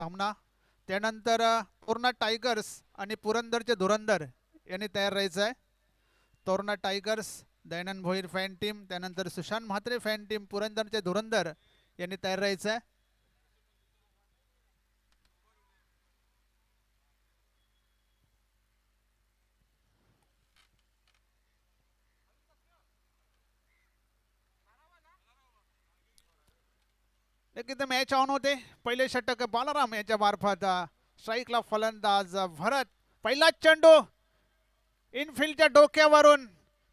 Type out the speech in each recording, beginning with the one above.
सामना. त्यानंतर तोरणा टायगर्स आणि पुरंदरचे धुरंधर यांनी तयार राहायचं आहे. Torna tigers Dayanand Bhoir fan team, त्यानंतर सुशांत म्हात्रे फॅन टीम, पुरंदरचे धुरंधर यांनी तयार राहायचं आहे. नक्कीच मॅच ऑन होते. पहिले षटक बालाराम यांच्या मार्फत. स्ट्राईकला फलंदाज भरत. पहिला चेंडू इनफिल्डच्या डोक्यावरून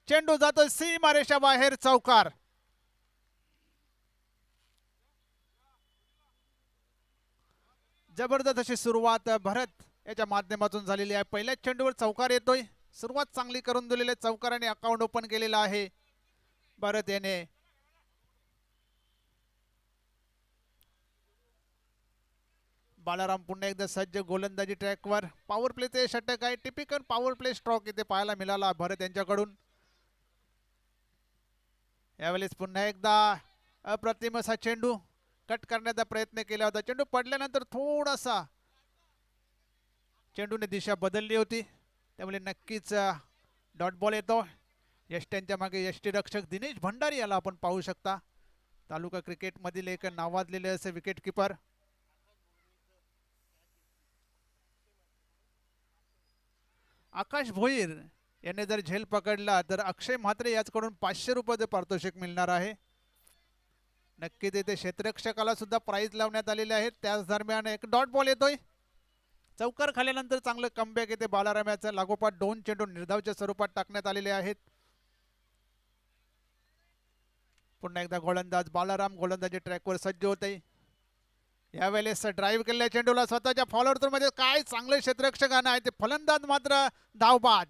चेंडू जातो सीमारेषा बाहेर, चौकार. जबरदस्त अशी सुरुवात भरत याच्या माध्यमातून झालेली आहे. पहिल्याच चेंडूवर चौकार येतोय. सुरुवात चांगली करून दिलेली आहे. चौकाराने अकाउंट ओपन केलेलं आहे भरत याने. बालाराम पुन्हा एकदा सज्ज गोलंदाजी ट्रॅकवर. पॉवर प्लेचे षटक आहे. टिपिकल पॉवर प्ले स्ट्रोक इथे पाहायला मिळाला भरत यांच्याकडून. यावेळेस पुन्हा एकदा अप्रतिम असा चेंडू कट करण्याचा प्रयत्न केला होता. चेंडू पडल्यानंतर थोडासा चेंडूने दिशा बदलली होती, त्यामुळे नक्कीच डॉट बॉल येतो. यष्ट्यांच्या मागे यष्टीरक्षक दिनेश भंडारी याला आपण पाहू शकता. तालुका क्रिकेटमधील एक नावाजलेले असे विकेट किपर. आकाश भोईर याने जर झेल पकडला तर अक्षय म्हात्रे याचकडून 500 रुपयाचे पारितोषिक मिळणार आहे. नक्की तिथे क्षेत्ररक्षकाला सुद्धा प्राइज लावण्यात आलेले आहेत. त्याच दरम्यान एक डॉट बॉल येतोय. चौकार खाल्यानंतर चांगलं कमबॅक येते बालाराम याचं. लागोपाठ 2 चेंडू निर्धावच्या स्वरूपात टाकण्यात आलेले आहेत. पुन्हा एकदा गोलंदाज बालाराम गोलंदाजी ट्रॅकवर सज्ज होते. यावेळेस ड्राईव्ह केलेल्या चेंडूला स्वतःच्या फॉलोअर मध्ये काय चांगले क्षेत्ररक्षकांना आहे ते. फलंदाज मात्र धावबाद.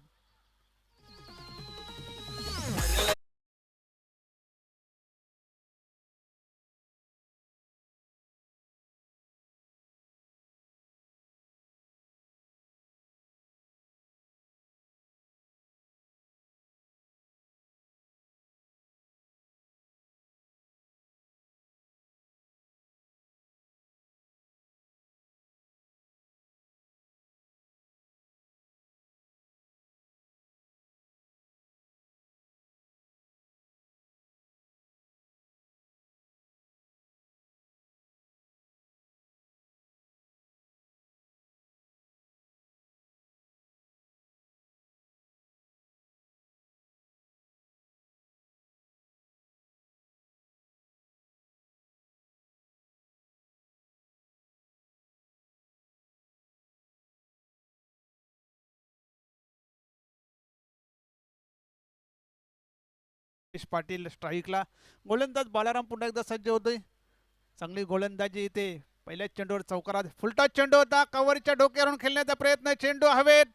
पाटील स्ट्राईकला. गोलंदाज बालाराम पुन्हा एकदा सज्ज होतोय. चांगली गोलंदाजी इथे. पहिल्याच चेंडूवर चौकारात फुलटा चेंडू होता. कव्हरच्या डोक्यावरून खेळण्याचा प्रयत्न. चेंडू हवेत.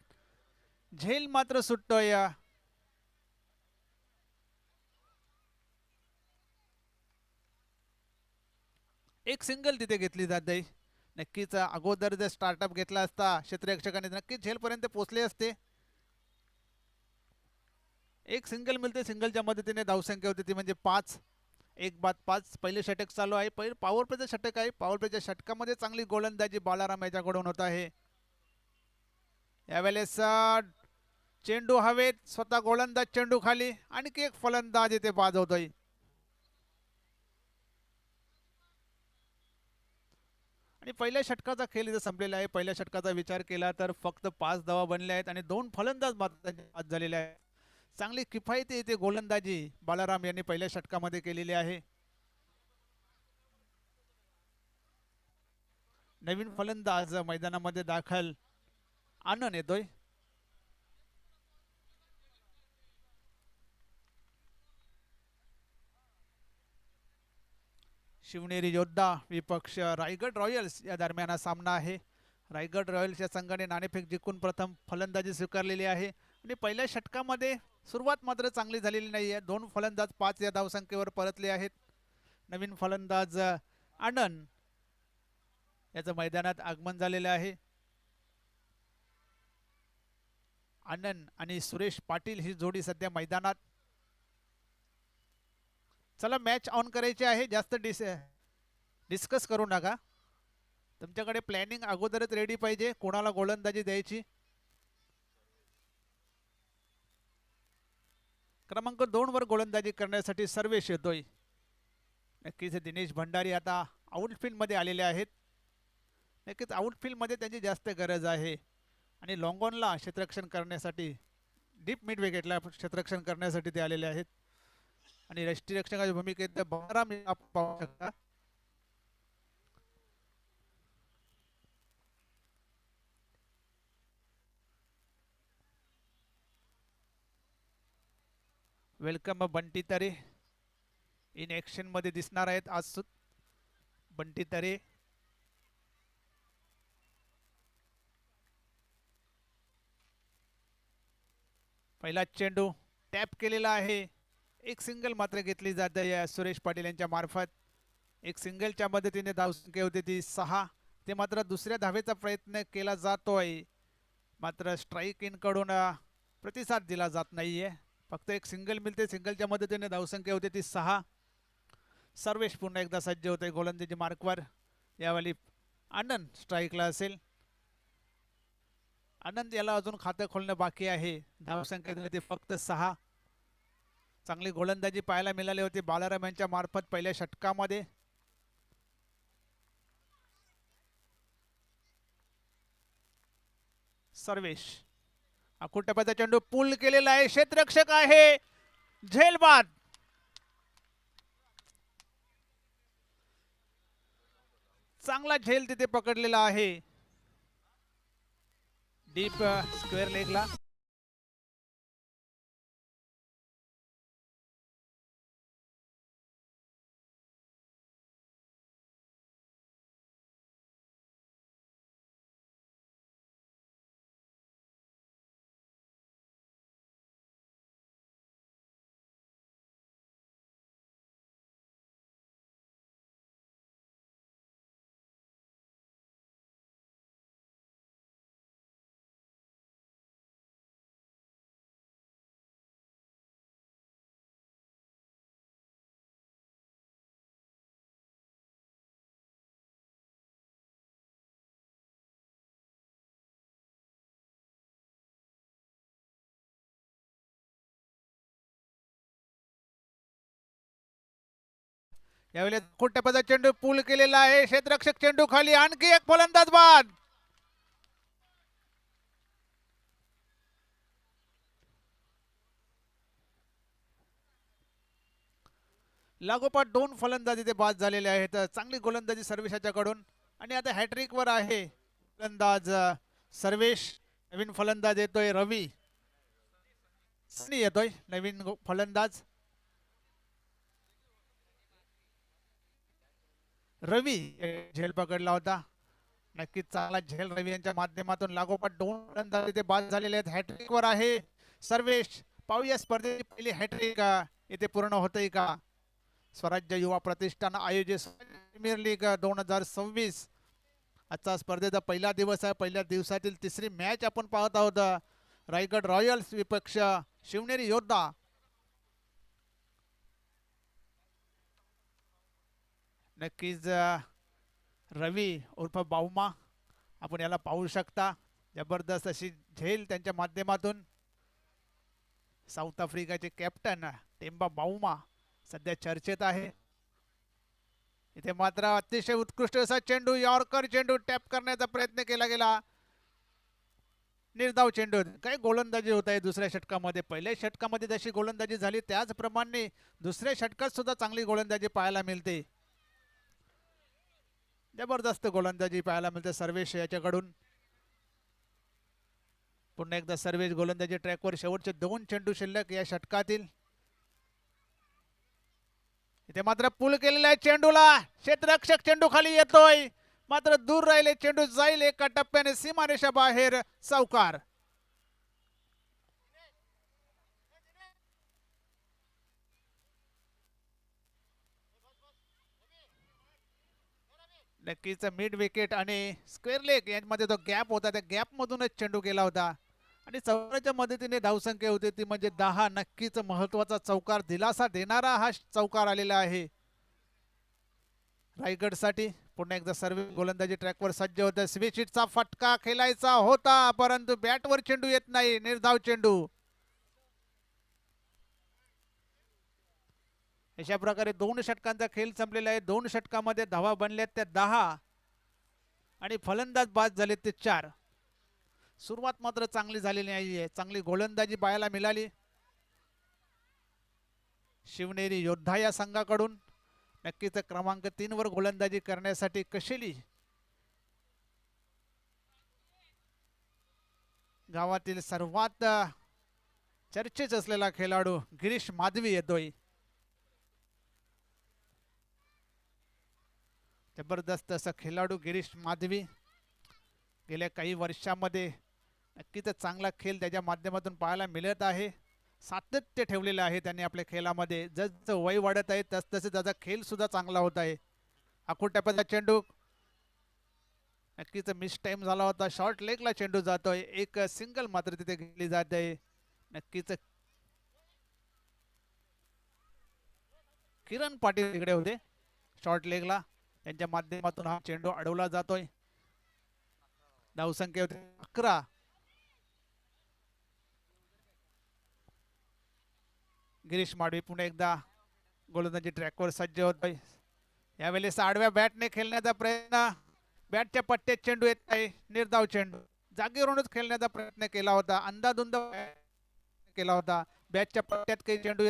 झेल मात्र सुटतोय. एक सिंगल तिथे घेतली जाते. नक्कीच अगोदर जर स्टार्टअप घेतला असता क्षेत्ररक्षकाने नक्कीच झेलपर्यंत पोहोचले असते. एक सिंगल मिळते. सिंगलच्या मदतीने धावसंख्या होती ती म्हणजे 5. 1 बाद 5. पहिले षटक चालू आहे. पहिले पॉवर प्लेचं षटक आहे. पॉवर प्लेच्या षटकामध्ये चांगली गोलंदाजी बालाराम याच्याकडून होत आहे. यावेळेस चेंडू हवेत. स्वतः गोलंदाज चेंडू खाली. आणखी एक फलंदाज इथे बाद होतोय. आणि पहिल्या षटकाचा खेळ इथं संपलेला आहे. पहिल्या षटकाचा विचार केला तर फक्त 5 धावा बनल्या आहेत आणि 2 फलंदाज बाद झालेले आहेत. चांगली किफायती इथे गोलंदाजी बालाराम यांनी पहिल्या षटकामध्ये केलेली आहे. नवीन फलंदाज मैदानामध्ये दाखल आनंद येतोय. शिवनेरी योद्धा विपक्ष रायगड रॉयल्स या दरम्यान हा सामना आहे. रायगड रॉयल्सच्या संघाने नाणेफेक जिंकून प्रथम फलंदाजी स्वीकारलेली आहे आणि पहिल्या षटकामध्ये सुरुवात मात्र चांगली झालेली नाही आहे. 2 फलंदाज 5 या धावसंख्येवर परतले आहेत. नवीन फलंदाज आनंद याचं मैदानात आगमन झालेलं आहे. आनंद आणि सुरेश पाटील ही जोडी सध्या मैदानात. चला मॅच ऑन करायची आहे. जास्त डिस्कस करू नका. तुमच्याकडे प्लॅनिंग अगोदरच रेडी पाहिजे कोणाला गोलंदाजी द्यायची. क्रमांक 2 वर गोलंदाजी करण्यासाठी सर्वेश येतोय. नक्कीच दिनेश भंडारी आता आउटफील्ड मध्ये आलेले आहेत. नक्कीच आउटफील्ड मध्ये त्यांची जास्त गरज आहे आणि लॉंगॉनला क्षेत्ररक्षण करण्यासाठी डीप मिड विकेटला क्षेत्ररक्षण करण्यासाठी ते आलेले आहेत आणि यष्टीरक्षकाच्या भूमिकेत 12 मिनिट आपण पाहू शकता. Welcome Bunty Tare in action मध्ये दिसणार आहेत आज बंटी तरे. पहिला चेंडू टॅप केलेला आहे. एक सिंगल मात्र घेतली जाते या सुरेश पाटील यांच्या मार्फत. एक सिंगलच्या मदतीने धावसंख्या होती ती 6. ते मात्र दुसऱ्या धावेचा प्रयत्न केला जातोय मात्र स्ट्राईक इन कडून प्रतिसाद दिला जात नाहीये. फक्त एक सिंगल मिळते. सिंगलच्या मदतीने धावसंख्या होती ती 6. सर्वेश पुन्हा एकदा सज्ज होते गोलंदाजी मार्कवर. यावेळी आनंद स्ट्राईकला असेल. आनंद याला अजून खातं खोलणं बाकी आहे. धावसंख्या होती फक्त 6. चांगली गोलंदाजी पाहायला मिळाली होती बालाराम यांच्या मार्फत पहिल्या षटकामध्ये. सर्वेश अकुटप्याचा चेंडू पूल केलेला आहे. क्षेत्ररक्षक आहे झेलबाद. चांगला झेल तिथे पकडलेला आहे डीप स्क्वेअर लेगला. यावेळी कुट्टपदा चेंडू पूल केलेला आहे. क्षेत्ररक्षक चेंडू खाली. आणखी एक फलंदाज बाद. लागोपाठ 2 फलंदाज इथे बाद झालेले आहेत. चांगली गोलंदाजी सर्वेशाच्या कडून आणि आता हॅट्रिक वर आहे फलंदाज सर्वेश. नवीन फलंदाज येतोय रवी. सनी येतोय नवीन फलंदाज. रवी झेल पकडला होता. नक्कीच चांगला झेल रवी यांच्या माध्यमातून. लागोपाठ 2 फलंदाज इथे बाद झालेले आहेत. हॅट्रिक वर आहे सर्वेश. पाहूया स्पर्धेची पहिली हॅट्रिक इथे पूर्ण होतंय का. स्वराज्य युवा प्रतिष्ठान आयोजित प्रीमियर लीग 2026 आजचा स्पर्धेचा पहिला दिवस आहे. पहिल्या दिवसातील तिसरी मॅच आपण पाहत आहोत. रायगड रॉयल्स विपक्ष शिवनेरी योद्धा. नक्कीच रवी उर्फ बाउमा आपण याला पाहू शकता. जबरदस्त अशी झेल त्यांच्या माध्यमातून. साऊथ आफ्रिकाचे कॅप्टन टेम्बा बाउमा सध्या चर्चेत आहे. इथे मात्र अतिशय उत्कृष्ट असा चेंडू यॉर्कर चेंडू टॅप करण्याचा प्रयत्न केला गेला. निर्धाव चेंडू. काय गोलंदाजी होत आहे दुसऱ्या षटकामध्ये. पहिल्या षटकामध्ये जशी गोलंदाजी झाली त्याचप्रमाणे दुसऱ्या षटकात सुद्धा चांगली गोलंदाजी पाहायला मिळते. जबरदस्त गोलंदाजी पाहायला मिळते सर्वेश याच्याकडून. पुन्हा एकदा सर्वेश गोलंदाजी ट्रॅकवर. शेवटचे 2 चेंडू शिल्लक या षटकातील. इथे मात्र पूल केलेला आहे चेंडूला. क्षेत्ररक्षक चेंडू खाली येतोय मात्र दूर राहिले. चेंडू जाईल एका टप्प्याने सीमारेषा बाहेर. चौकार. नक्कीच मिड विकेट आणि स्क्वेअर लेग यांमध्ये जो गॅप होता त्या गॅप मधूनच चेंडू गेला होता आणि चौकाराच्या मदतीने धावसंख्या होती ती म्हणजे 10. नक्कीच महत्वाचा चौकार. दिलासा देणारा हा चौकार आलेला आहे. रायगडसाठी पुन्हा एकदा सर्व गोलंदाजी ट्रॅकवर सज्ज होतं. स्विचिटचा फटका खेळायचा होता परंतु बॅटवर चेंडू येत नाही. निर्धाव चेंडू. अशा प्रकारे 2 षटकांचा खेळ संपलेला आहे. 2 षटकामध्ये धावा बनल्यात त्या 10 आणि फलंदाज बाद झाले ते 4. सुरुवात मात्र चांगली झालेली नाहीये. चांगली गोलंदाजी पाहायला मिळाली शिवनेरी योद्धा या संघाकडून. नक्कीच क्रमांक 3 वर गोलंदाजी करण्यासाठी कशेली गावातील सर्वात चर्चेत असलेला खेळाडू गिरीश माधवी येतोय. जबरदस्त असा खेळाडू गिरीश माधवी गेल्या काही वर्षांमध्ये नक्कीच चांगला खेळ त्याच्या माध्यमातून पाहायला मिळत आहे. सातत्य ठेवलेलं आहे त्यांनी आपल्या खेळामध्ये. जसं वय वाढत आहे तसतसे त्याचा खेळ सुद्धा चांगला होत आहे. आखूटप्याचा चेंडू नक्कीच मिस टाइम झाला होता. शॉर्ट लेगला चेंडू जातोय. एक सिंगल मात्र तिथे घेतली जात आहे. नक्कीच किरण पाटील तिकडे होते शॉर्ट लेगला. त्यांच्या माध्यमातून हा चेंडू अडवला जातोय. धावसंख्या होती 11. गिरीश माडवी पुन्हा एकदा गोलंदाजी ट्रॅकवर सज्ज होतोय. यावेळेस आडव्या बॅटने खेळण्याचा प्रयत्न. बॅटच्या पट्ट्यात चेंडू येत आहे. निर्धाव चेंडू. जागेवरूनच खेळण्याचा प्रयत्न केला होता. अंदाधुंद केला होता. बॅटच्या पट्ट्यात काही चेंडू.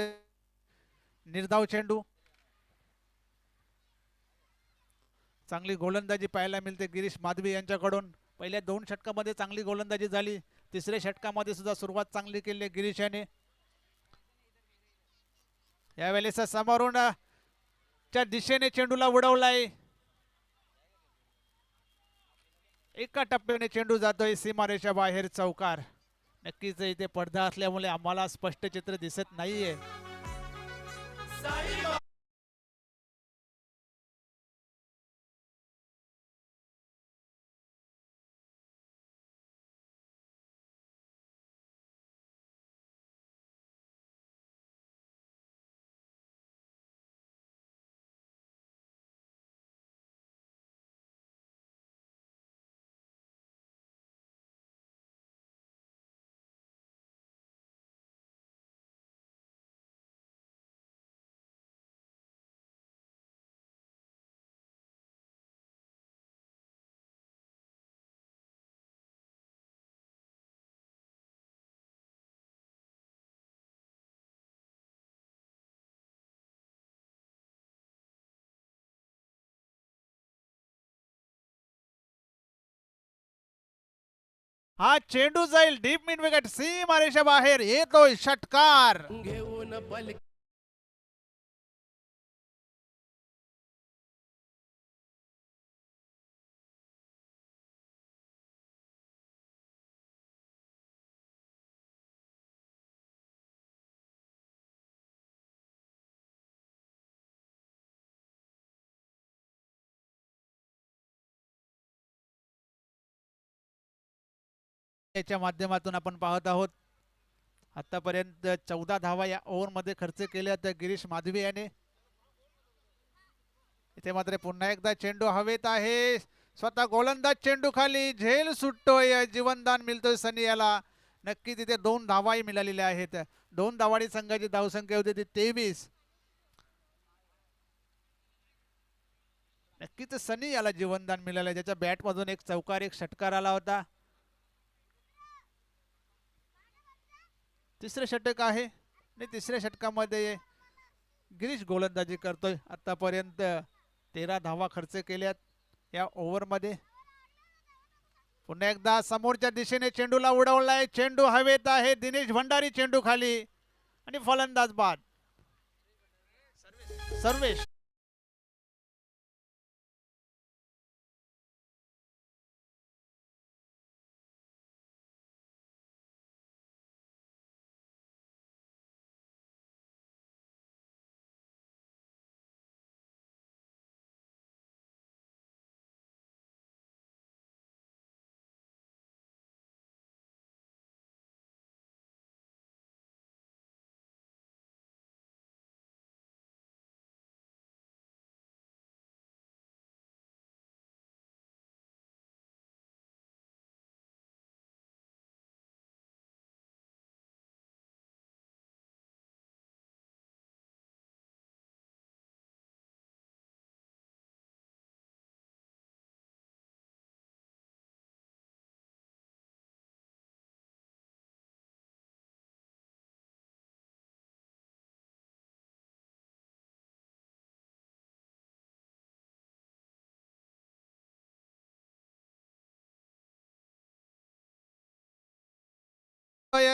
निर्धाव चेंडू. चांगली गोलंदाजी पाहायला मिळते गिरीश माधवी यांच्याकडून. पहिल्या 2 षटकामध्ये चांगली गोलंदाजी झाली. तिसऱ्या षटकामध्ये सुद्धा सुरुवात चांगली केली गिरीश याने. यावेळेस समोरून च्या दिशेने चेंडूला उडवलाय. एका टप्प्याने चेंडू जातोय सीमारेषा बाहेर. चौकार. नक्कीच इथे पडदा असल्यामुळे आम्हाला स्पष्ट चित्र दिसत नाहीये. हा चेंडू जाईल डीप मिड विकेट. सीमारेषा बाहेर येतोय षटकार. घेऊन याच्या माध्यमातून आपण पाहत आहोत. आतापर्यंत 14 धावा या ओव्हरमध्ये खर्च केल्या तर गिरीश माधवी याने. इथे मात्र पुन्हा एकदा चेंडू हवेत आहे. स्वतः गोलंदाज चेंडू खाली. झेल सुटतोय. जीवनदान मिळतोय सनी याला. नक्की तिथे 2 धावाही मिळालेल्या आहेत. 2 धावांनी संघाची धावसंख्या होती ती 23. नक्कीच सनी याला जीवनदान मिळालं. ज्याच्या बॅट मधून एक चौकार एक षटकार आला होता. तिसरे षटक आहे आणि तिसऱ्या षटकामध्ये गिरीश गोलंदाजी करतोय. आतापर्यंत 13 धावा खर्च केल्यात या ओव्हरमध्ये. पुन्हा एकदा समोरच्या दिशेने चेंडूला उडवलाय. चेंडू हवेत आहे. दिनेश भंडारी चेंडू खाली आणि फलंदाज बाद. सर्वेश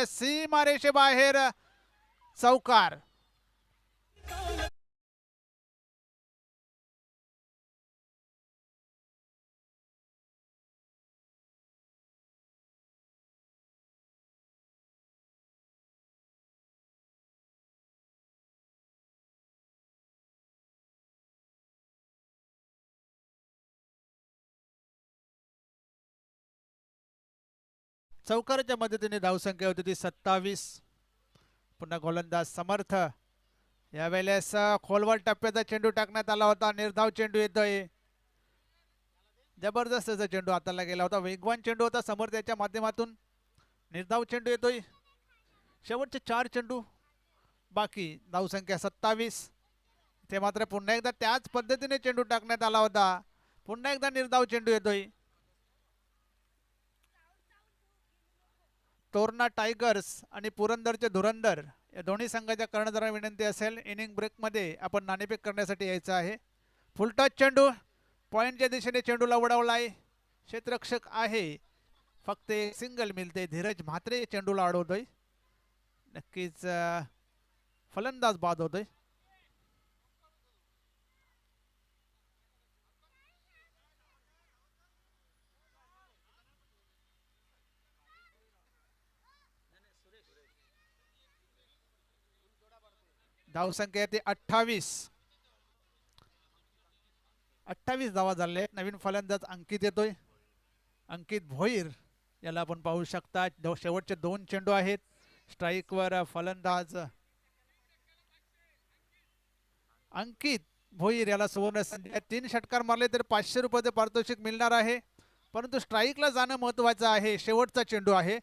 सीमारेषे बाहेर चौकार. चौकाराच्या मदतीने धावसंख्या होती ती 27. पुन्हा गोलंदाज समर्थ. यावेळेस खोलवर टप्प्याचा चेंडू टाकण्यात आला होता. निर्धाव चेंडू येतोय. जबरदस्त असा चेंडू हाताला गेला होता. वेगवान चेंडू होता समर्थ याच्या माध्यमातून. निर्धाव चेंडू येतोय. शेवटचे 4 चेंडू बाकी. धावसंख्या 27. ते मात्र पुन्हा एकदा त्याच पद्धतीने चेंडू टाकण्यात आला होता. पुन्हा एकदा निर्धाव चेंडू येतोय. तोरणा टायगर्स आणि पुरंदरचे धुरंधर या दोन्ही संघाच्या कर्णधारांना विनंती असेल, इनिंग ब्रेकमध्ये आपण नाणेफेक करण्यासाठी यायचं आहे. फुलटच चेंडू पॉईंटच्या दिशेने चेंडूला उडवला आहे. क्षेत्ररक्षक आहे, फक्त एक सिंगल मिळते. धीरज म्हात्रे चेंडूला अडवतोय. नक्कीच फलंदाज बाद होतोय. धावसंख्या येते 28. 28 धावा झाले. नवीन फलंदाज अंकित येतोय. अंकित भोईर याला आपण पाहू शकता. शेवटचे 2 चेंडू आहेत. स्ट्राईकवर फलंदाज अंकित भोईर याला सुवर्ण संधी. 3 षटकार मारले तर 500 रुपयाचे पारितोषिक मिळणार आहे. परंतु स्ट्राईकला जाणं महत्वाचं आहे. शेवटचा चेंडू आहे.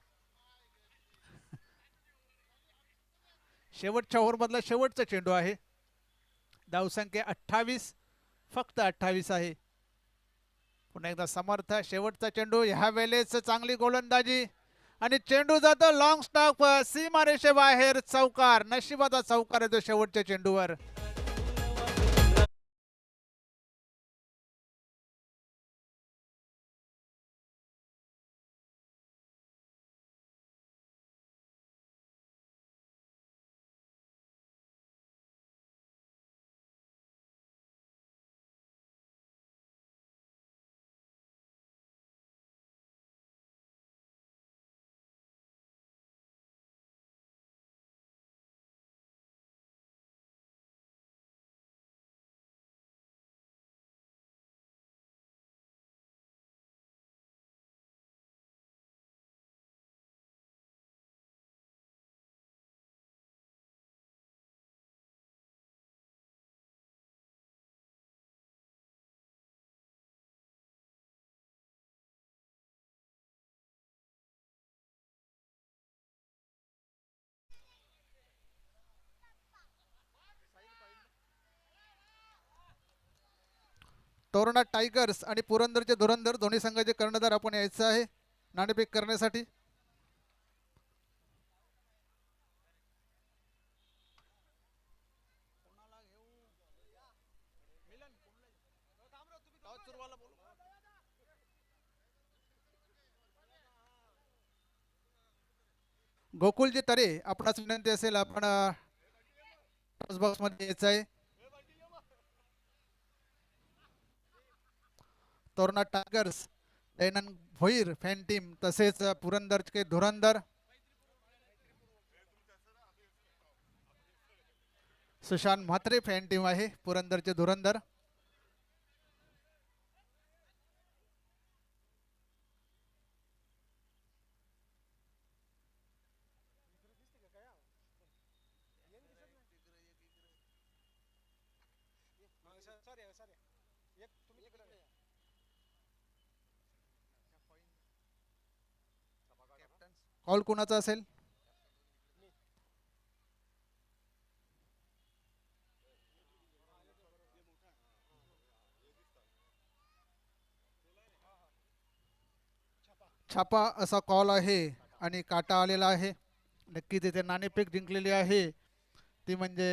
शेवटच्या ओव्हरमधला शेवटचा चेंडू आहे. धावसंख्या 28, फक्त 28 आहे. पुन्हा एकदा समर्थ. शेवटचा चेंडू. ह्या वेळेस चांगली गोलंदाजी आणि चेंडू जातो लॉंग स्टॉप सीमारेषे बाहेर चौकार. नशिबाचा चौकार येतो शेवटच्या चेंडूवर. तोरणा टायगर्स आणि पुरंदरचे धुरंधर दोन्ही संघाचे कर्णधार आपण यायचं आहे नाणेफेक करण्यासाठी. गोकुलजी तरे आपणास विनंती असेल, आपण बॉक्स मध्ये यायचं आहे. Torna tigers, Dayanand Bhoir fan team, तसेच पुरंदरचे धुरंधर, सुशांत म्हात्रे फॅन टीम आहे पुरंदरचे धुरंधर. कॉल कोणाचा असेल? छापा असा कॉल आहे आणि काटा आलेला आहे. नक्की तिथे नाणेफेक जिंकलेली आहे ती म्हणजे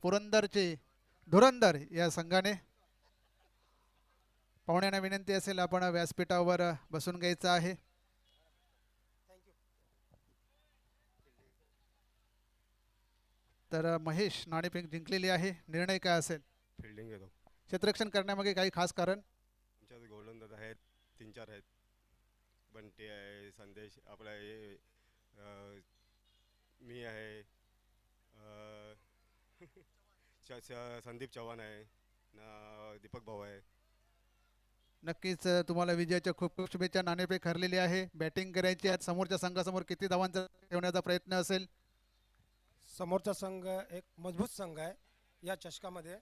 पुरंदरचे धुरंधर या संघाने. पाहुण्यांना विनंती असेल, आपण व्यासपीठावर बसून घ्यायचं आहे. तर महेश नाणेफेक जिंकलेली आहे, निर्णय काय असेल? फिल्डिंग घेतो. क्षेत्ररक्षण करण्यामागे काही खास कारण? आमच्यात गोलंदाज आहेत, 3-4 आहेत. बंटी आहे, संदेश आपला हे मी आहे, अ, संदीप चव्हाण आहे दीपक भाऊ आहे. नक्कीच तुम्हाला विजयाच्या खूप खूप शुभेच्छा. नाणेफेक हरलेली आहे, बॅटिंग करायची आहे. समोरच्या संघासमोर किती धावांचा ठेवण्याचा प्रयत्न असेल? समोरचा संघ एक मजबूत संघ आहे या चषकामध्ये.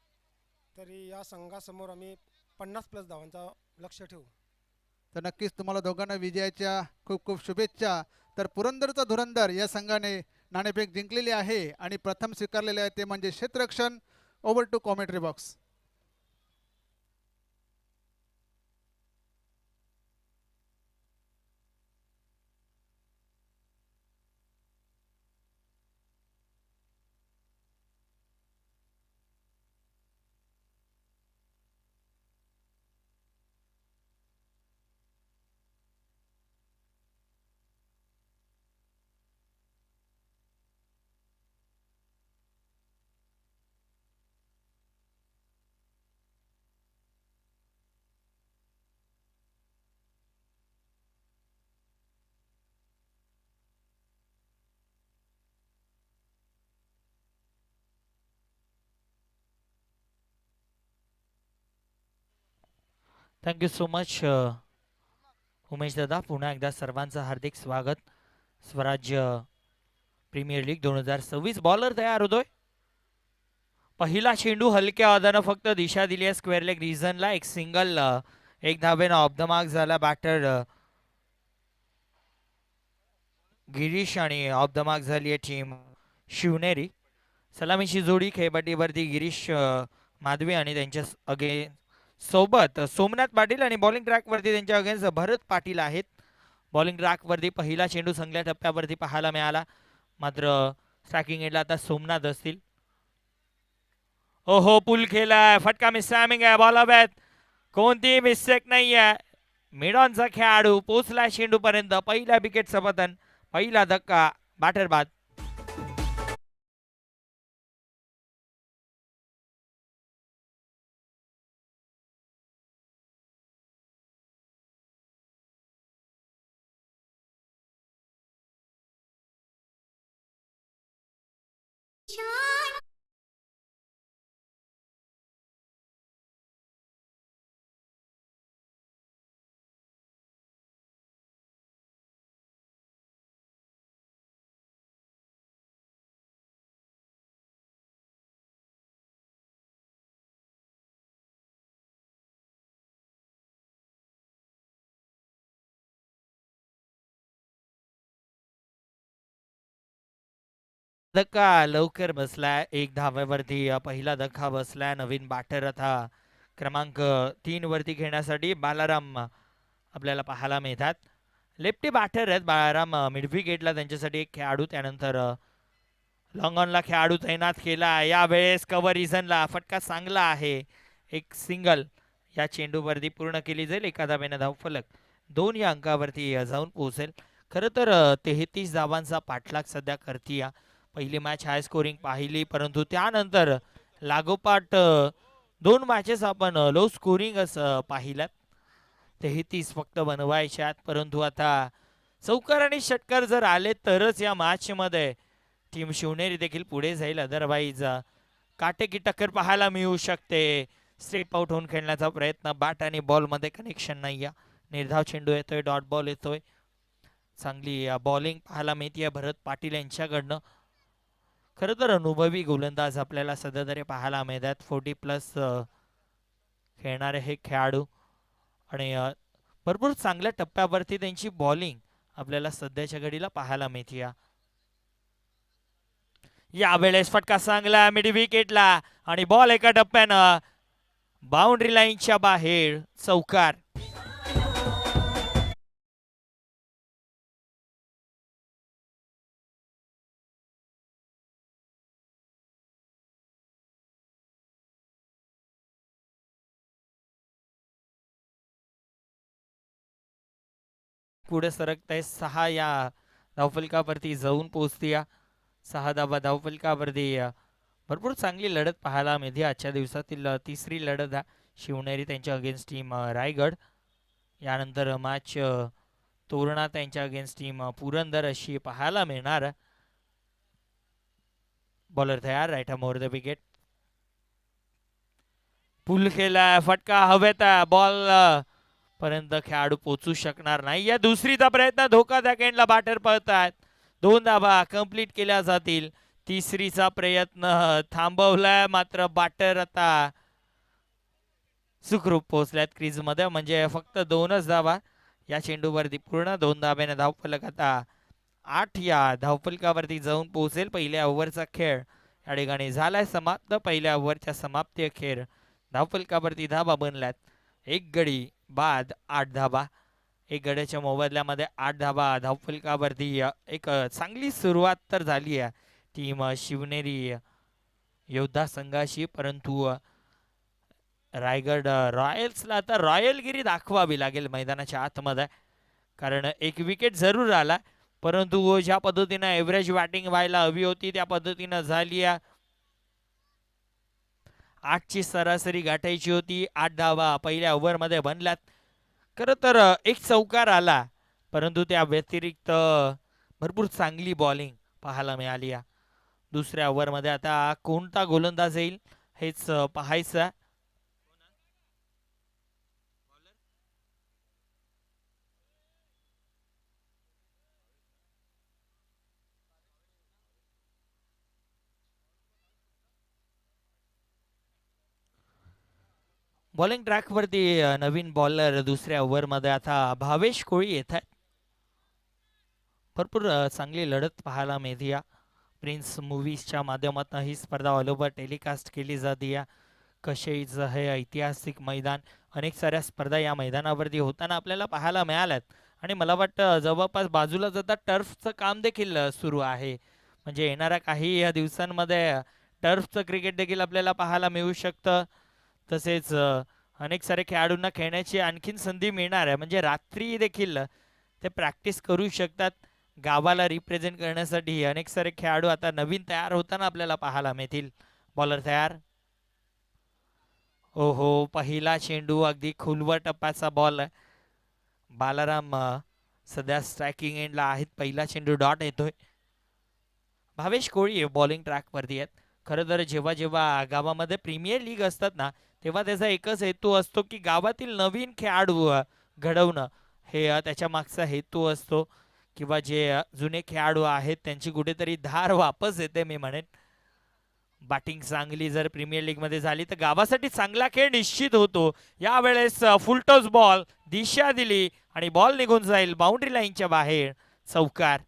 तरी या संघासमोर आम्ही 50+ धावांचा लक्ष ठेवू. तर नक्कीच तुम्हाला दोघांना विजयाच्या खूप खूप शुभेच्छा. तर पुरंदरचा धुरंदर या संघाने नाणेफेक जिंकलेली आहे आणि प्रथम स्वीकारलेले आहे ते म्हणजे क्षेत्ररक्षण. Over to commentary box. Thank you so much Umesh दादा. पुन्हा एकदा सर्वांचं हार्दिक स्वागत. स्वराज्य प्रीमियर लीग 2026. बॉलर तयार होतोय. पहिला चेंडू हलक्या हातानं फक्त दिशा दिली आहे स्क्वेअर लेग रिझनला. एक सिंगल, एक धावेनं ऑफ द मार्क झाला बॅटर गिरीश आणि ऑफ द मार्क झाली आहे टीम शिवनेरी. सलामीची जोडी खेळपट्टीवरती गिरीश माधवी आणि त्यांच्या सोबत सोमनाथ पाटील आणि बॉलिंग ट्रॅकवरती त्यांच्या अगेन्स्ट भरत पाटील आहेत. बॉलिंग ट्रॅकवरती पहिला चेंडू संगल्या टप्प्यावरती पाहायला मिळाला, मात्र स्ट्रायकिंग एंडला आता सोमनाथ असतील. ओहो, पुल केलाय, फटका मिसटायमिंग आहे, बॉल हवेत, कोणतीही मिस्टेक नाही आहे. मिडॉनचा खेळाडू पोचला चेंडू पर्यंत. पहिल्या विकेटचं पतन, पहिला धक्का, बॅटर बाद. धक्का लवकर बसलाय, एक धाव्यावरती पहिला धक्का बसलाय. नवीन बॅटर आता क्रमांक 3 वरती खेळण्यासाठी बालाराम आपल्याला पाहायला मिळतात. लेफ्टी बॅटर आहेत बालाराम. मिड विकेटला त्यांच्यासाठी एक खेळाडू, त्यानंतर लॉंग ऑनला खेळाडू तैनात केला. यावेळेस कव्हर रिझनला फटका चांगला आहे, एक सिंगल या चेंडूवरती पूर्ण केली जाईल. एका धावेनं धावफलक 2 या अंकावरती जाऊन पोहोचेल. खरं तर 33 धावांचा पाठलाग सध्या करतीया. पहिली मॅच हाय स्कोरिंग पाहिली, परंतु त्यानंतर लागोपाठ 2 मॅचेस आपण लो स्कोरिंग पाहिल्यात. 33 फक्त बनवायच्यात, परंतु आता चौकार आणि षटकार जर आले तरच या मॅचमध्ये टीम शिवनेरी देखील पुढे जाईल. अदरवाईज काटेकी टक्कर पाहायला मिळू शकते. स्ट्रेट आउट होऊन खेळण्याचा प्रयत्न, बॅट आणि बॉलमध्ये कनेक्शन नाही आहे. निर्धाव चेंडू येतोय, डॉट बॉल येतोय. चांगली बॉलिंग पाहायला मिळते भरत पाटील यांच्याकडनं. खरं तर अनुभवी गोलंदाज आपल्याला सध्या तरी पाहायला मिळतात. 40+ खेळणारे हे खेळाडू आणि भरपूर चांगल्या टप्प्यावरती त्यांची बॉलिंग आपल्याला सध्याच्या घडीला पाहायला मिळते. यावेळेस फटका चांगला मिड विकेटला आणि बॉल एका टप्प्यानं बाउंड्री लाईनच्या बाहेर, चौकार. पुढे सरकताय, 6 या धावफलकावरती जाऊन पोहोचते. 6 धावा धावफलकावरती भरपूर चांगली लढत पाहायला मिळते आजच्या दिवसातील तिसरी लढत शिवनेरी त्यांच्या अगेन्स्ट टीम रायगड. यानंतर मॅच तोरणा त्यांच्या अगेन्स्ट टीम पुरंदर अशी पाहायला मिळणार. बॉलर तयार, राईट मोर द विकेट. पुल केला, फटका हवेत, बॉल पर्यंत खेळाडू पोहोचू शकणार नाही. या दुसरीचा प्रयत्न धोकादायक एंडला बॅटर पळतात. 2 धावा कंप्लीट केल्या जातील. तिसरीचा प्रयत्न थांबवलाय, मात्र बॅटर आता सुखरूप पोहोचल्यात क्रीज मध्ये, म्हणजे फक्त 2च धावा या चेंडूवरती पूर्ण. 2 धाब्याने धावफलक आता 8 या धावफलकावरती जाऊन पोहोचेल. पहिल्या ओव्हरचा खेळ या ठिकाणी झालाय समाप्त. पहिल्या ओव्हरच्या समाप्ती अखेर धावफलकावरती धावा बनल्यात. 1 गडी बाद 8 धावा. 1 गड्याच्या मोबदल्यामध्ये 8 धावा धावफलकावरती. एक चांगली सुरुवात तर झाली आहे टीम शिवनेरी योद्धा संघाशी, परंतु रायगड रॉयल्सला आता रॉयलगिरी दाखवावी लागेल मैदानाच्या आतमध्ये. कारण 1 विकेट जरूर आला, परंतु ज्या पद्धतीनं एव्हरेज बॅटिंग व्हायला हवी होती त्या पद्धतीनं झाली आहे. 8ची सरासरी गाठायची होती. 8 धावा पहिल्या ओव्हरमध्ये बनल्यात. खरं तर 1 चौकार आला, परंतु त्या व्यतिरिक्त भरपूर चांगली बॉलिंग पाहायला मिळाली आहे. दुसऱ्या ओव्हरमध्ये आता कोणता गोलंदाज येईल हेच पाहायचं. बॉलिंग ट्रॅकवरती नवीन बॉलर दुसऱ्या ओव्हरमध्ये आता भावेश कोळी येत आहेत. भरपूर चांगली लढत पाहायला मिळते. या प्रिन्स मूवीजच्या माध्यमातून ही स्पर्धा ऑल ओव्हर टेलिकास्ट केली जाते. कशेचं हे ऐतिहासिक मैदान, अनेक साऱ्या स्पर्धा या मैदानावरती होताना आपल्याला पाहायला मिळाल्यात. आणि मला वाटतं जवळपास बाजूला जाता टर्फचं काम देखील सुरू आहे, म्हणजे येणाऱ्या काही या दिवसांमध्ये टर्फचं क्रिकेट देखील आपल्याला पाहायला मिळू शकतं. तसेच अनेक सारे खेळाडूंना खेळण्याची आणखीन संधी मिळणार आहे, म्हणजे रात्री देखील ते प्रॅक्टिस करू शकतात. गावाला रिप्रेझेंट करण्यासाठी अनेक सारे खेळाडू आता नवीन तयार होताना आपल्याला पाहायला मिळतील. बॉलर तयार. ओहो, पहिला चेंडू अगदी खोलवर टप्प्याचा बॉल. बालाराम सध्या स्ट्रायकिंग एंडला आहेत. पहिला चेंडू डॉट येतोय. भावेश कोळी बॉलिंग ट्रॅकवरती आहेत. खरं तर जेव्हा जेव्हा गावामध्ये प्रीमियर लीग असतात ना, तेव्हा त्याचा एकच हेतू असतो की गावातील नवीन खेळाडू घडवणं, हे त्याच्या मागचा हेतू असतो. किंवा जे जुने खेळाडू आहेत त्यांची कुठेतरी धार वापस येते मी म्हणेन. बॅटिंग चांगली जर प्रीमियर लीग मध्ये झाली तर गावासाठी चांगला खेळ निश्चित होतो. यावेळेस फुलटॉस बॉल दिशा दिली आणि बॉल निघून जाईल बाउंड्री लाईनच्या बाहेर. चौकार.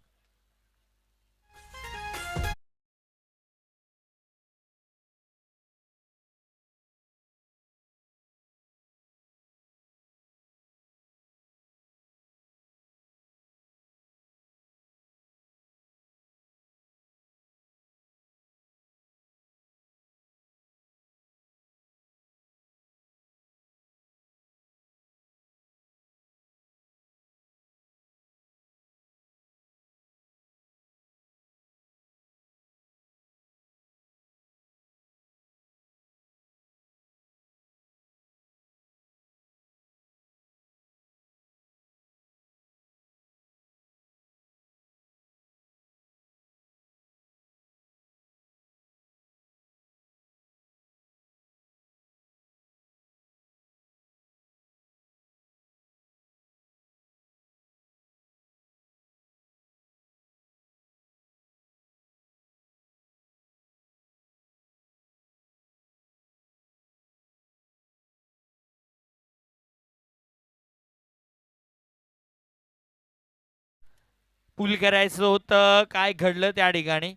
पुल करायचं होतं, काय घडलं त्या ठिकाणी.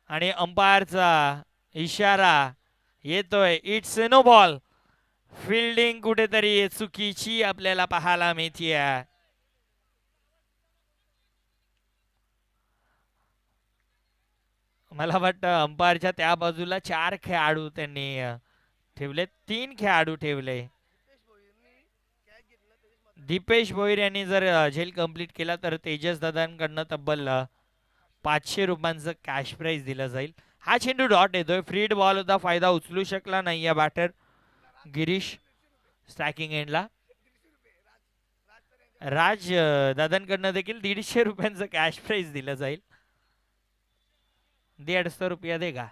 आणि अंपायरचा इशारा येतोय, इट्स नो बॉल. फिल्डिंग कुठेतरी चुकीची आपल्याला पाहायला मिळतीये. मला वाटतं अंपायरच्या त्या बाजूला 4 खेळाडू त्यांनी ठेवले, 3 खेळाडू ठेवले. दीपेश भोईर यांनी जर झेल कंप्लीट केला तर तेजस दादांकडनं तब्बल 500 रुपयांचं कॅश प्राइज दिलं जाईल. हा चेंडू डॉट येतोय. फ्रीड बॉल होता, फायदा उचलू शकला नाही या बॅटर गिरीश स्ट्रायकिंग एंडला. राज दादांकडनं देखील 150 रुपयांचं कॅश प्राइज दिलं जाईल. 150 रुपया देगा,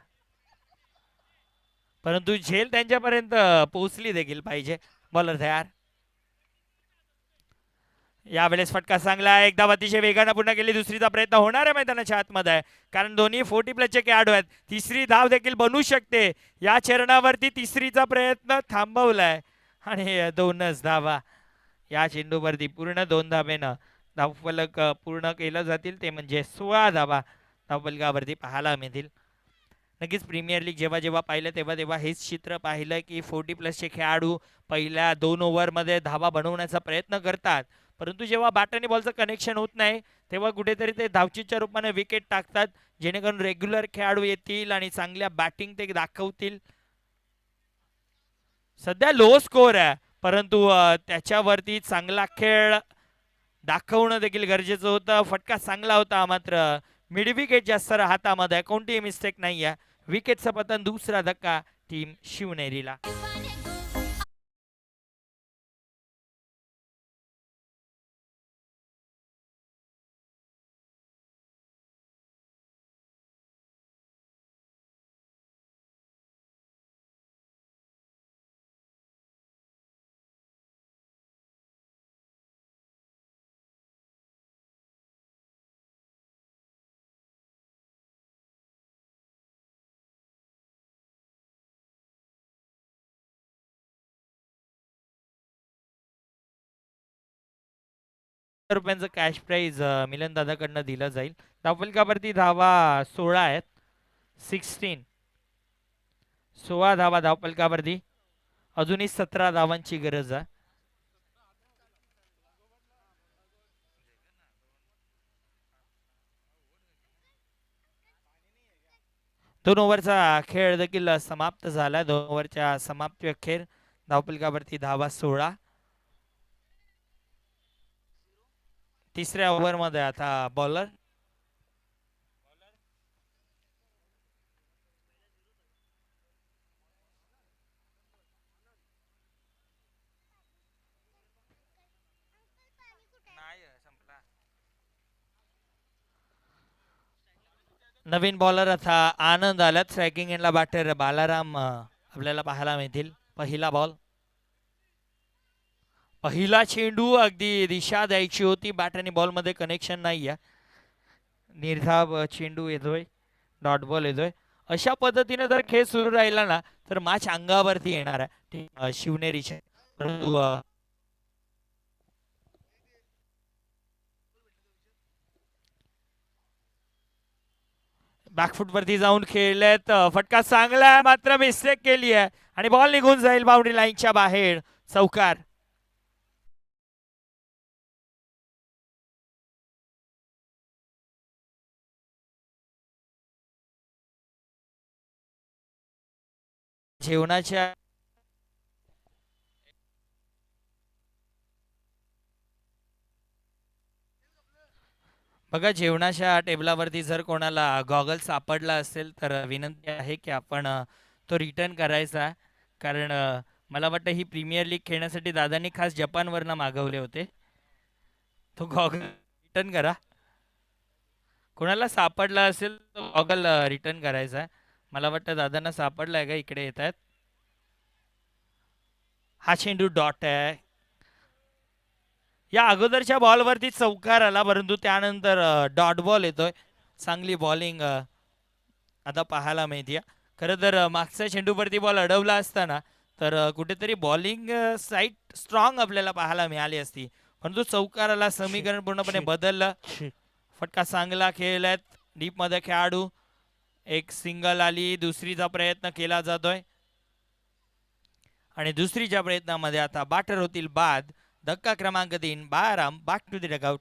परंतु झेल त्यांच्यापर्यंत पोहोचली देखील पाहिजे. बॉलर तयार. यावेळेस फटका चांगला, एकदा अतिशय वेगानं पूर्ण केली. दुसरीचा प्रयत्न होणार आहे मैदानाच्या आतमध्ये आहे, कारण दोन्ही 40+ खेळाडू आहेत. तिसरी धाव देखील बनू शकते. या चरणावरती तिसरीचा प्रयत्न थांबवलाय आणि 2च धावा या चेंडूवरती. पूर्ण 2 धावेनं धावफलक पूर्ण केलं जातील, ते म्हणजे 16 धावा धावफलकावरती पाहायला मिळतील. नक्कीच प्रीमियर लीग जेव्हा जेव्हा पाहिलं तेव्हा तेव्हा हेच चित्र पाहिलं की 40+ खेळाडू पहिल्या 2 ओव्हरमध्ये धावा बनवण्याचा प्रयत्न करतात, परंतु जेव्हा बॅट आणि बॉलचं कनेक्शन होत नाही तेव्हा कुठेतरी ते धावचीच्या रूपाने विकेट टाकतात, जेणेकरून रेग्युलर खेळाडू येतील आणि चांगल्या बॅटिंग ते दाखवतील. सध्या लो स्कोर आहे, परंतु त्याच्यावरती चांगला खेळ दाखवणं देखील गरजेचं होतं. फटका चांगला होता, मात्र मिड विकेट जास्त हातामध्ये, कोणतीही मिस्टेक नाही आहे. विकेटचं पतन, दुसरा धक्का टीम शिवनेरीला. रुपयांचं कॅश प्राइज मिलन दादाकडनं दिलं जाईल. धावफलकावरती धावा 16 आहेत. 16 धावा धावफलकावरती. अजूनही 17 धावांची गरज आहे. दोन ओव्हरचा खेळ देखील समाप्त झाला. 2 ओव्हरच्या समाप्ती अखेर धावफलकावरती धावा 16. तिसऱ्या ओव्हरमध्ये आता बॉलर नवीन बॉलर आता आनंद आला. स्ट्रायकिंग एंडला बॅटर बालाराम आपल्याला पाहायला मिळतील. पहिला बॉल, पहिला चेंडू, अगदी दिशा द्यायची होती, बॅट आणि बॉल मध्ये कनेक्शन नाही आहे. निर्धाव चेंडू येतोय, डॉट बॉल येतोय. अशा पद्धतीने जर खेळ सुरू राहिला ना तर मॅच अंगावरती येणार आहे शिवनेरीचे. परंतु बॅकफुट वरती जाऊन खेळलेत. फटका चांगला आहे, मात्र मिस्टेक केली आहे आणि बॉल निघून जाईल बाउंड्री लाईनच्या बाहेर. चौकार. जेवणाच्या बघा, जेवणाच्या टेबलावरती जर कोणाला गॉगल सापडला असेल तर विनंती आहे की आपण तो रिटर्न करायचा, कारण मला वाटतं ही प्रीमियर लीग खेळण्यासाठी दादांनी खास जपानवरनं मागवले होते. तो गॉगल रिटर्न करा. कोणाला सापडला असेल तो गॉगल रिटर्न करायचा. मला वाटतं दादांना सापडलाय का, इकडे येत आहेत. हा चेंडू डॉट आहे. या अगोदरच्या बॉलवरती चौकार आला, परंतु त्यानंतर डॉट बॉल येतोय. चांगली बॉलिंग आता पाहायला मिळते. खरं तर मागच्या चेंडूवरती बॉल अडवला असताना तर कुठेतरी बॉलिंग साईड स्ट्रॉंग आपल्याला पाहायला मिळाली असती, परंतु चौकाराला समीकरण पूर्णपणे बदललं. फटका चांगला खेळलाय डीप मध्ये खेळाडू. एक सिंगल आली, दुसरीचा प्रयत्न केला जातोय आणि दुसरीच्या प्रयत्नामध्ये आता बॅटर होतील बाद. धक्का क्रमांक 3, Balaram back to the dugout.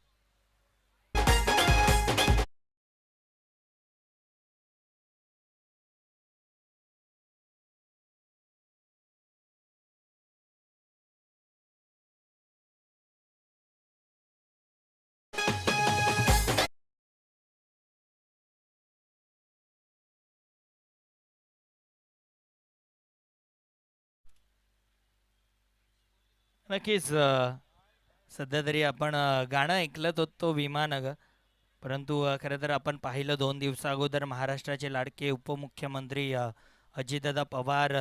नक्कीच सध्या तरी आपण गाणं ऐकलं तो विमान ग. परंतु खरं तर आपण पाहिलं 2 दिवसा अगोदर महाराष्ट्राचे लाडके उपमुख्यमंत्री अजितदादा पवार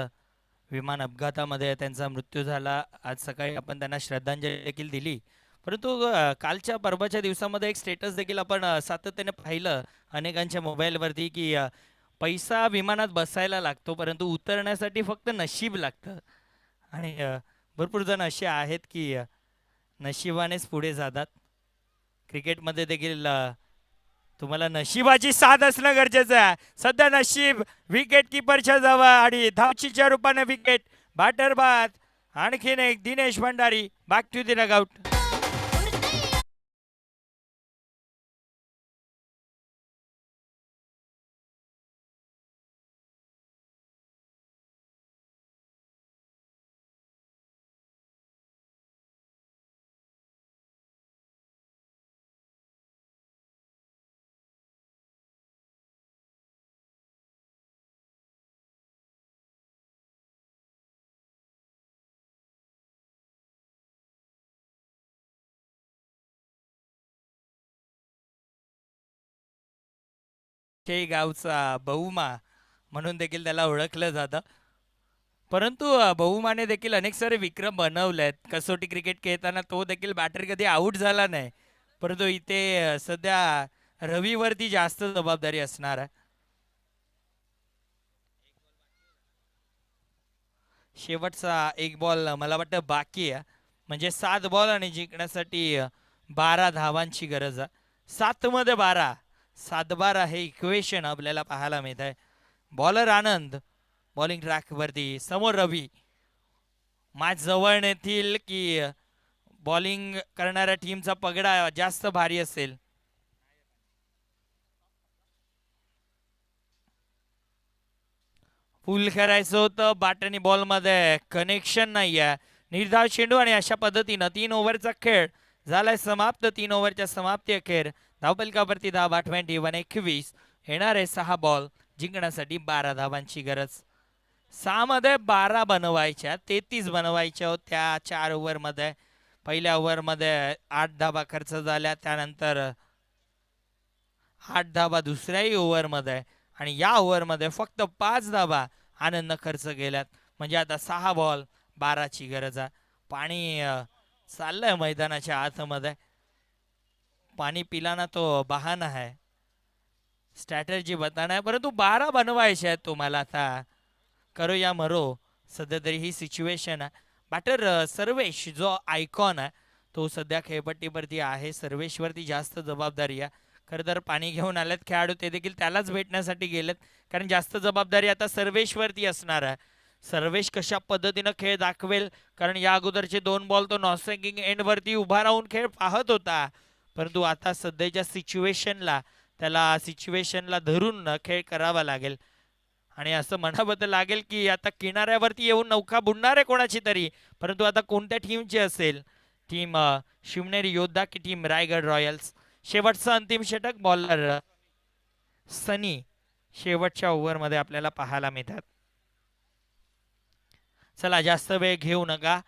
विमान अपघातामध्ये त्यांचा मृत्यू झाला. आज सकाळी आपण त्यांना श्रद्धांजली देखील दिली. परंतु कालच्या परवाच्या दिवसामध्ये एक स्टेटस देखील आपण सातत्याने पाहिलं अनेकांच्या मोबाईलवरती की पैसा विमानात बसायला लागतो परंतु उतरण्यासाठी फक्त नशीब लागतं. आणि भरपूर जण असे आहेत की नशिबानेच पुढे जातात. क्रिकेटमध्ये देखील तुम्हाला नशिबाची साथ असणं गरजेचं आहे. सध्या नशीब विकेट किपरच्या जवळ आणि धावचीच्या रूपाने विकेट बॅटर बाद. आणखीन एक Dinesh Bhandari back to the रगआउट. गावचा बहुमा म्हणून देखील त्याला ओळखलं जातं. परंतु बहुमाने देखील अनेक सारे विक्रम बनवलेत. कसोटी क्रिकेट खेळताना तो देखील बॅटर कधी आऊट झाला नाही. परंतु इथे सध्या रवीवरती जास्त जबाबदारी असणार आहे. शेवटचा एक बॉल मला वाटतं बाकी आहे. म्हणजे 7 बॉल आणि जिंकण्यासाठी 12 धावांची गरज आहे. 7 मध्ये 12, 7-12 हे इक्वेशन आपल्याला पाहायला मिळत आहे. बॉलर आनंद बॉलिंग ट्रॅकवरती, समोर रवी. मॅच जवळ नेतील की बॉलिंग करणाऱ्या टीमचा पगडा जास्त भारी असेल. फुल करायचं होतं बॅटनी बॉलमध्ये कनेक्शन नाही आहे. निर्धाव चेंडू आणि अशा पद्धतीनं 3 ओव्हरचा खेळ झालाय समाप्त. 3 ओव्हरच्या समाप्ती अखेर धावपलकावरती धावा 21-21. येणारे 6 बॉल जिंकण्यासाठी 12 धावांची गरज. 6 मध्ये 12 बनवायच्या, 33 बनवायच्या होत्या 4 ओव्हरमध्ये. पहिल्या ओव्हरमध्ये 8 धावा खर्च झाल्या, त्यानंतर 8 धावा दुसऱ्याही ओव्हरमध्ये आणि या ओव्हरमध्ये फक्त 5 धावा आनंदनं खर्च केल्यात. म्हणजे आता 6 बॉल 12ची गरज आहे. पाणी चाललंय मैदानाच्या आतमध्ये. पाणी पिलाना तो बहाना है, स्ट्रॅटर्जी बताना है. परंतु 12 बनवायचे आहेत तुम्हाला. आता करो या मरो सध्या तरी ही सिच्युएशन आहे. बॅटर सर्वेश जो आयकॉन आहे तो सध्या खेळपट्टीवरती आहे. सर्वेशवरती जास्त जबाबदारी आहे. खरं तर पाणी घेऊन आलेत खेळाडू, ते देखील त्यालाच भेटण्यासाठी गेलेत कारण जास्त जबाबदारी आता सर्वेशवरती असणार आहे. सर्वेश कशा पद्धतीनं खेळ दाखवेल, कारण या अगोदरचे 2 बॉल तो नॉसिंग एंडवरती उभा राहून खेळ पाहत होता. परंतु आता सध्याच्या सिच्युएशनला धरून खेळ करावा लागेल. आणि असं म्हणावं लागेल की आता किनाऱ्यावरती येऊन नौका बुडणार आहे कोणाची तरी. परंतु आता कोणत्या टीमची असेल, टीम शिवनेरी योद्धा की टीम रायगड रॉयल्स. शेवटचं अंतिम षटक बॉलर सनी शेवटच्या ओव्हरमध्ये आपल्याला पाहायला मिळतात. चला जास्त वेळ घेऊ नका,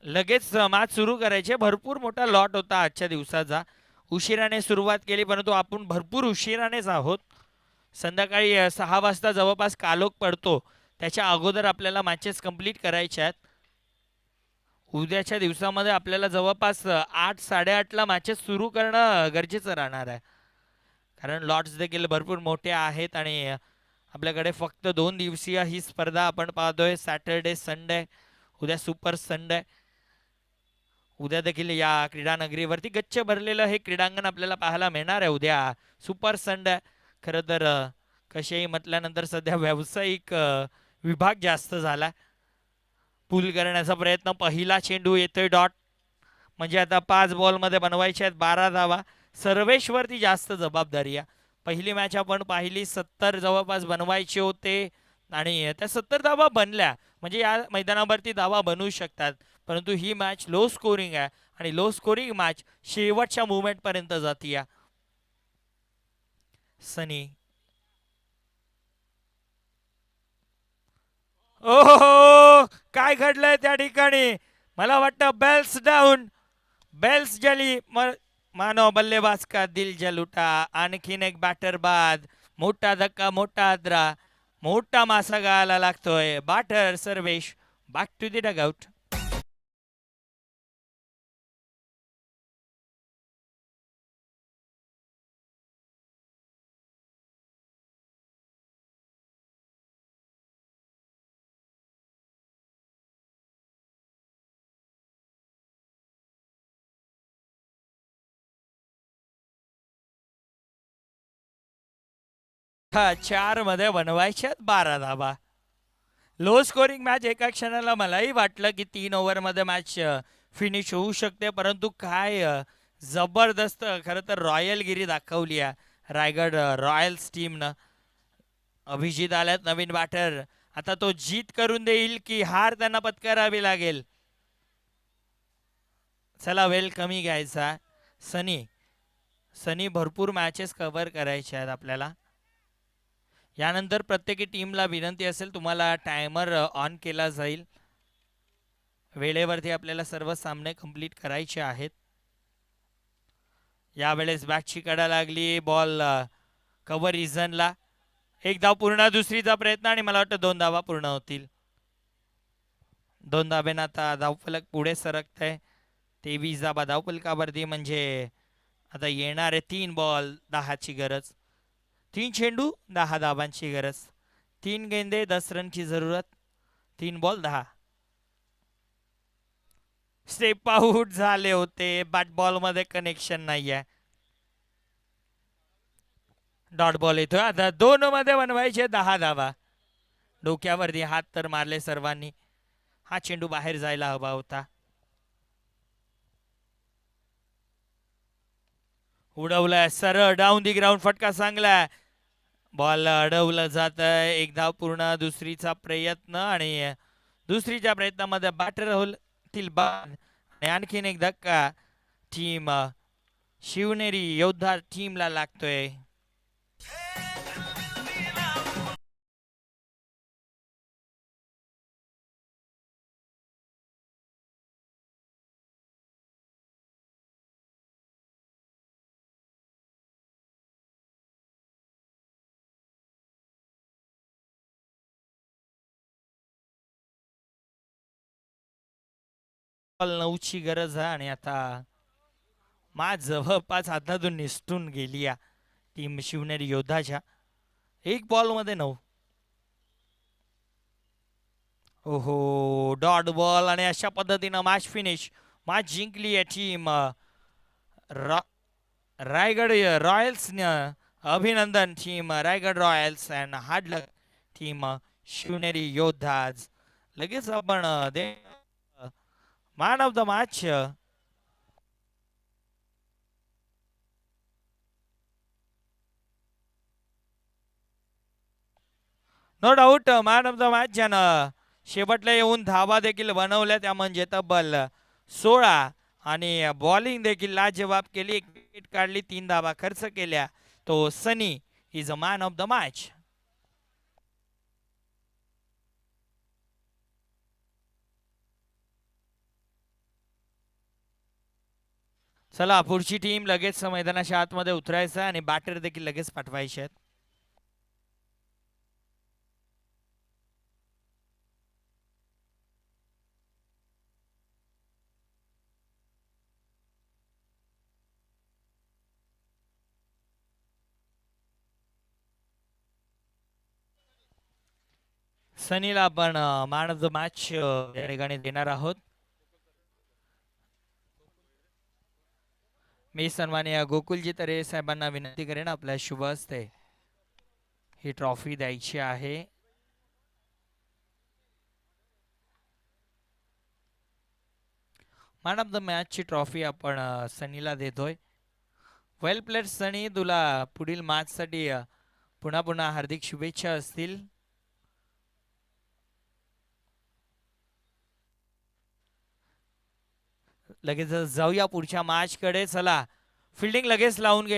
लगेच मॅच सुरू करायचे. भरपूर मोठा लॉट होता आजच्या दिवसाचा. उशिराने सुरुवात केली परंतु आपण भरपूर उशिरानेच आहोत. संध्याकाळी 6 वाजता जवळपास कालोख पडतो, त्याच्या अगोदर आपल्याला मॅचेस कंप्लीट करायच्या आहेत. उद्याच्या दिवसामध्ये आपल्याला जवळपास 8-8:30ला मॅचेस सुरू करणं गरजेचं राहणार आहे. कारण लॉट्स देखील भरपूर मोठे आहेत आणि आपल्याकडे फक्त 2 दिवसीय ही स्पर्धा आपण पाहतोय. सॅटर्डे संडे, उद्या सुपर संडे. उद्या देखील या क्रीडानगरीवरती गच्च भरलेलं हे क्रीडांगण आपल्याला पाहायला मिळणार आहे उद्या सुपर संडे. खरं तर कसेही म्हटल्यानंतर सध्या व्यावसायिक विभाग जास्त झाला. पूल करण्याचा प्रयत्न, पहिला चेंडू येतोय डॉट. म्हणजे आता 5 बॉलमध्ये बनवायचे आहेत 12 धावा. सर्वेशवरती जास्त जबाबदारी आहे. पहिली मॅच आपण पाहिली, 70 जवळपास बनवायचे होते आणि त्या 70 धावा बनल्या. म्हणजे या मैदानावरती धावा बनवू शकतात. परंतु ही मॅच लो स्कोरिंग आहे आणि लो स्कोरिंग मॅच शेवटच्या मुवमेंटपर्यंत जाते. सनी, ओहो काय घडलंय त्या ठिकाणी. मला वाटतं बेल्स डाऊन, बेल्स जली मानो बल्लेबाज का दिल जल उठा. आणखीन एक बॅटर बाद. मोठा धक्का, मोठा आद्रा, मोठा मासा गाला लागतोय. Batter Sarvesh back to the dugout. हा 4 मध्ये बनवायच्यात 12 धाबा. लो स्कोरिंग मॅच एका क्षणाला मलाही वाटलं की 3 ओव्हरमध्ये मॅच फिनिश होऊ शकते, परंतु काय जबरदस्त खरं तर रॉयलगिरी दाखवली आहे रायगड रॉयल्स टीमनं. अभिजित आल्यात नवीन बॅटर. आता तो जीत करून देईल की हार त्यांना पत्करावी लागेल. चला वेल कमी घ्यायचा. सनी भरपूर मॅचेस कव्हर करायचे आहेत आपल्याला. यानंतर प्रत्येकी टीमला विनंती असेल तुम्हाला टायमर ऑन केला जाईल. वेळेवरती आपल्याला सर्व सामने कंप्लीट करायचे आहेत. यावेळेस बॅटची कडा लागली. बॉल कव्हर रिझनला. एक धाव पूर्ण, दुसरीचा प्रयत्न आणि मला वाटतं 2 धावा पूर्ण होतील. 2 धाब्यानं आता धावफलक पुढे सरकतंय. 23 धाबा धावफलकावरती म्हणजे आता येणारे 3 बॉल 10ची गरज. 3 चेंडू 10 धाबांची गरज. 3 गेंदे 10 रनची जरूरत. 3 बॉल 10. स्टेप आउट झाले होते. बॅट बॉल मध्ये कनेक्शन नाहीये. डॉट बॉल येतोय. आता 2 मध्ये बनवायचे 10 धावा. डोक्यावरती हात तर मारले सर्वांनी. हा चेंडू बाहेर जायला हवा होता. उडवलाय सरळ डाऊन दी ग्राउंड. फटका चांगला. बॉल अडवलं जात. 1 धाव पूर्ण, दुसरीचा प्रयत्न आणि दुसरीच्या प्रयत्नामध्ये बॅटर होतील बाद. आणि आणखीन एक धक्का टीम शिवनेरी योद्धा टीमला लागतोय. बॉल 9ची गरज आहे आणि आता माझ जवळपास हातातून निसटून गेली या टीम शिवनेरी योद्धाच्या. 1 बॉल मध्ये 9. ओहो डॉट बॉल आणि अशा पद्धतीनं मॅच फिनिश. मॅच जिंकली आहे टीम रायगड रॉयल्स. अभिनंदन team Raigad Royals and hard luck team Shivneri योद्धाज. लगेच आपण man of the match no doubt man of the match ज्यानं शेवटला येऊन धावा देखील बनवल्या त्या म्हणजे तब्बल 16 आणि बॉलिंग देखील लाजवाब केली. एक विकेट काढली, 3 धावा खर्च केल्या. तो Sunny is a man of the match. चला पुढची टीम लगेच मैदानाच्या आतमध्ये उतरायचं आणि बॅटर देखील लगेच पाठवायचे आहेत. सनीला आपण मॅन ऑफ द मॅच या ठिकाणी देणार आहोत. मी सन्माननीय गोकुलजी तरे साहेबांना विनंती करेन आपल्या शुभ हस्ते ही ट्रॉफी द्यायची आहे. मॅन ऑफ द मॅचची ट्रॉफी आपण सनीला देतोय. वेल प्लेड सनी, तुला पुढील मॅचसाठी पुन्हा पुन्हा हार्दिक शुभेच्छा असतील. लगेच जाऊया पुढच्या मॅचकडे. चला फिल्डिंग लगेच लावून घे.